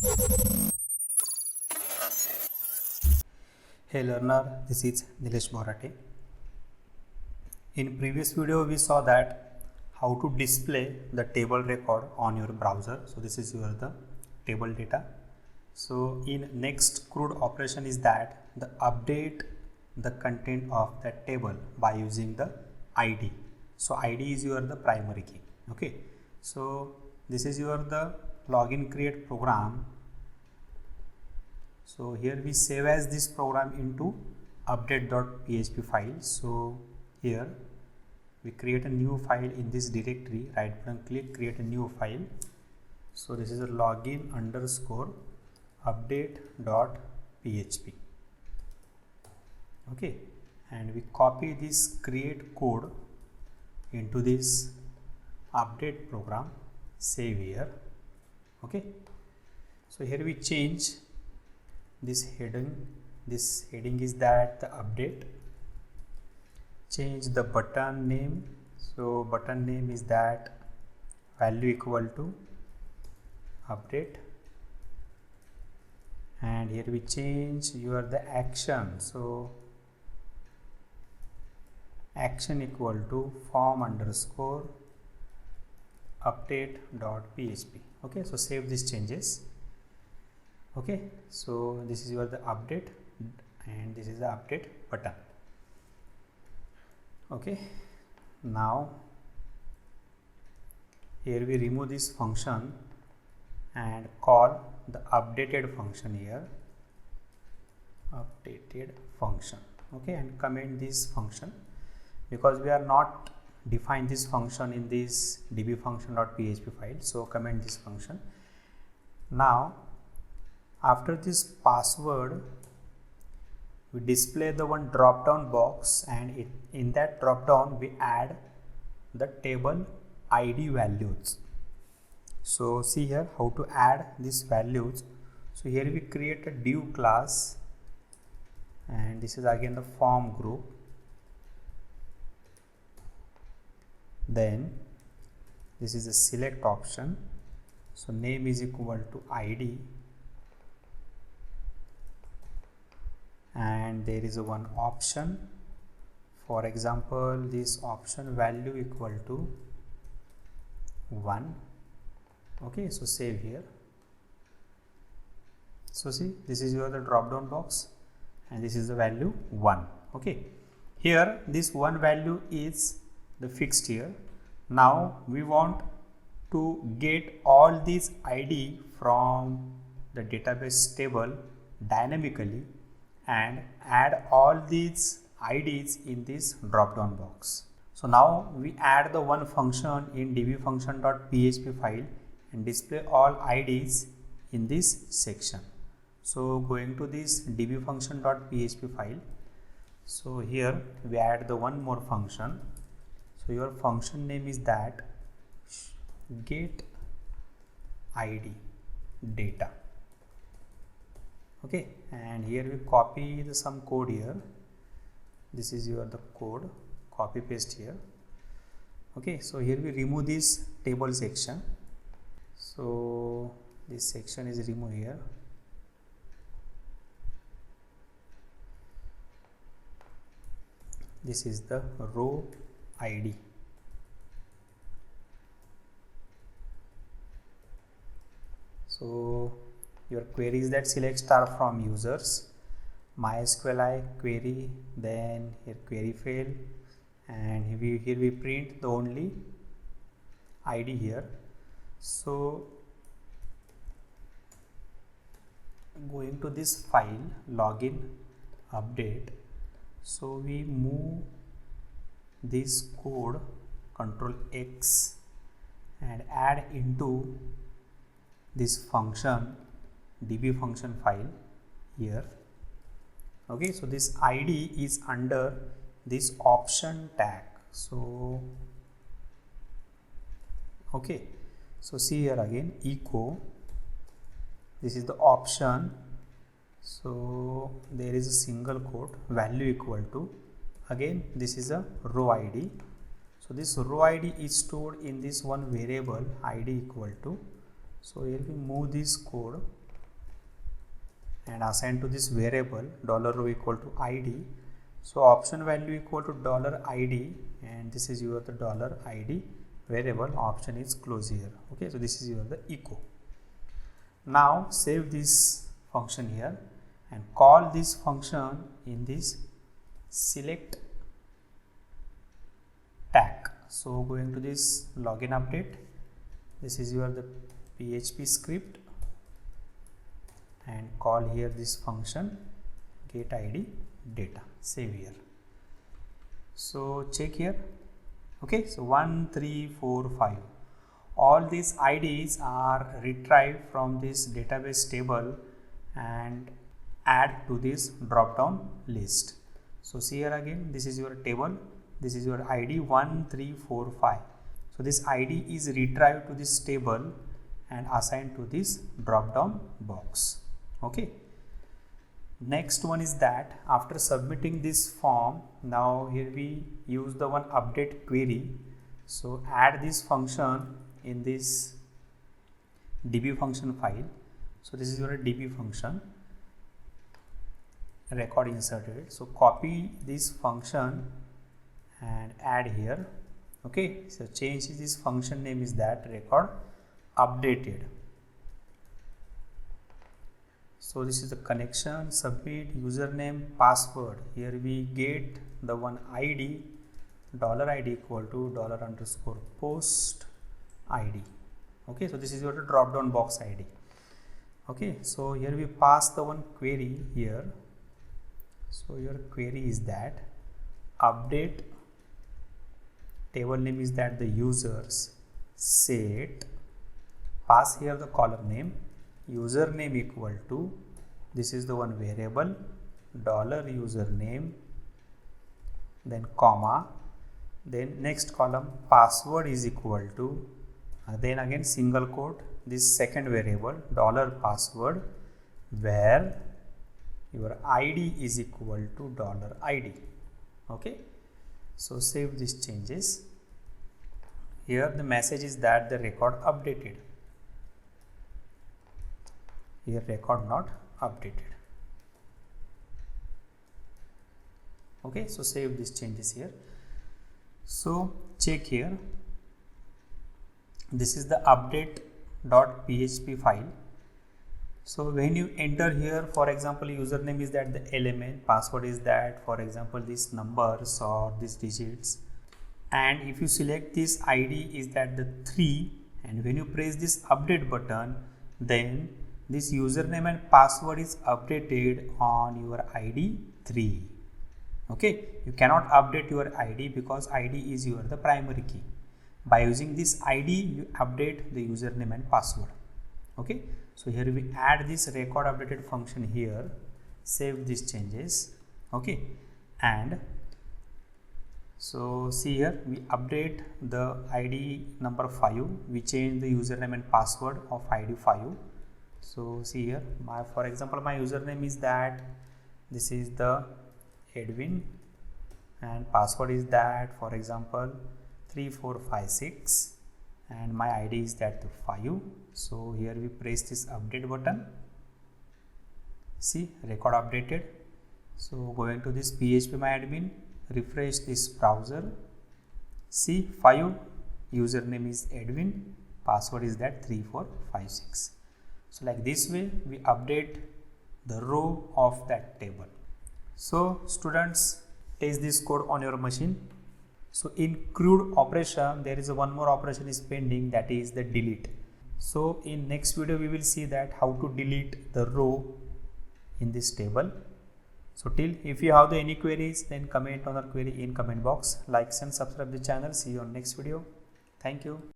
Hey learner, this is Nilesh Borate. In previous video we saw that how to display the table record on your browser. So this is the table data. So in next CRUD operation is that the update the content of that table by using the ID. So ID is the primary key. Okay. So this is the login create program. So here we save as this program into update.php file. So here we create a new file in this directory, right button click, create a new file. So this is a login underscore update.php. Okay, and we copy this create code into this update program, save here. Okay, so here we change this heading. This heading is that the update. Change the button name. So button name is that value equal to update, and here we change the action. So action equal to form underscore update.php. Okay, so save these changes. Okay, so this is the update and this is the update button. Okay, now here we remove this function and call the updated function here, updated function. Okay, and comment this function because we are not define this function in this dbfunction.php file. So comment this function. Now after this password we display the one drop down box, and in that drop down we add the table ID values. So see here how to add these values. So here we create a div class, and this is again the form group. Then this is a select option. So name is equal to ID, and there is a one option. For example, this option value equal to 1. Okay, so save here. So see, this is the drop down box and this is the value 1. Okay, here this one value is the fixed here. Now we want to get all these ID from the database table dynamically and add all these IDs in this drop down box. So now we add the one function in dbfunction.php file and display all IDs in this section. So going to this dbfunction.php file. So here we add the one more function. So your function name is that get ID data. Okay, and here we copy some code here. This is the code, copy paste here. Okay, so here we remove this table section. So this section is removed here. This is the row ID. So your query is that select star from users, MySQLi query, then here query fail, and here we print the only ID here. So going to this file login update, so we move this code Ctrl X and add into this function db function file here. Okay, so this ID is under this option tag. So okay, so see here again echo, this is the option. So there is a single quote, value equal to, again this is a row ID. So this row ID is stored in this one variable ID equal to. So here we move this code and assign to this variable $row equal to ID. So option value equal to $ID, and this is your the $ID variable. Option is close here. Okay, so this is your the echo. Now save this function here and call this function in this select tag. So going to this login update, this is your the PHP script, and call here this function get ID data. Save here. So check here. Okay, so 1, 3, 4, 5. All these IDs are retrieved from this database table and add to this drop down list. So see here again, this is your table, this is your ID 1, 3, 4, 5. So this ID is retrieved to this table and assigned to this drop down box. Okay. Next one is that after submitting this form, now here we use the one update query. So add this function in this db function file. So this is your db function record inserted. So copy this function and add here. Okay, so change this function name is that record updated. So this is the connection, submit, username, password. Here we get the one ID, $ID equal to $_post ID. Okay, so this is your drop down box ID. Okay, so here we pass the one query here. So your query is that update, table name is that the users set, pass here the column name, username equal to, this is the one variable, $username, then comma, then next column password is equal to, then again single quote, this second variable $password, where your ID is equal to $ID. Okay, so save these changes. Here the message is that the record updated. Here record not updated. Okay, so save these changes here. So check here, this is the update.php file. So when you enter here, for example, username is that the element, password is that, for example, these numbers or these digits, and if you select this ID is that the 3, and when you press this update button, then this username and password is updated on your ID 3. Okay, you cannot update your ID because ID is your the primary key. By using this ID, you update the username and password. Okay, so here we add this record updated function here, save these changes. Okay, and so see here we update the ID number 5, we change the username and password of ID 5. So see here, for example, my username is that this is the Edwin, and password is that, for example, 3456, and my ID is that 5. So here we press this update button. See, record updated. So going to this phpMyAdmin, refresh this browser. See, 5, username is Edwin, password is that 3456. So like this way we update the row of that table. So students, test this code on your machine. So in CRUD operation, there is one more operation is pending, that is the delete. So in next video we will see that how to delete the row in this table. So till, if you have any queries, then comment on our query in comment box. Like and subscribe the channel. See you on next video. Thank you.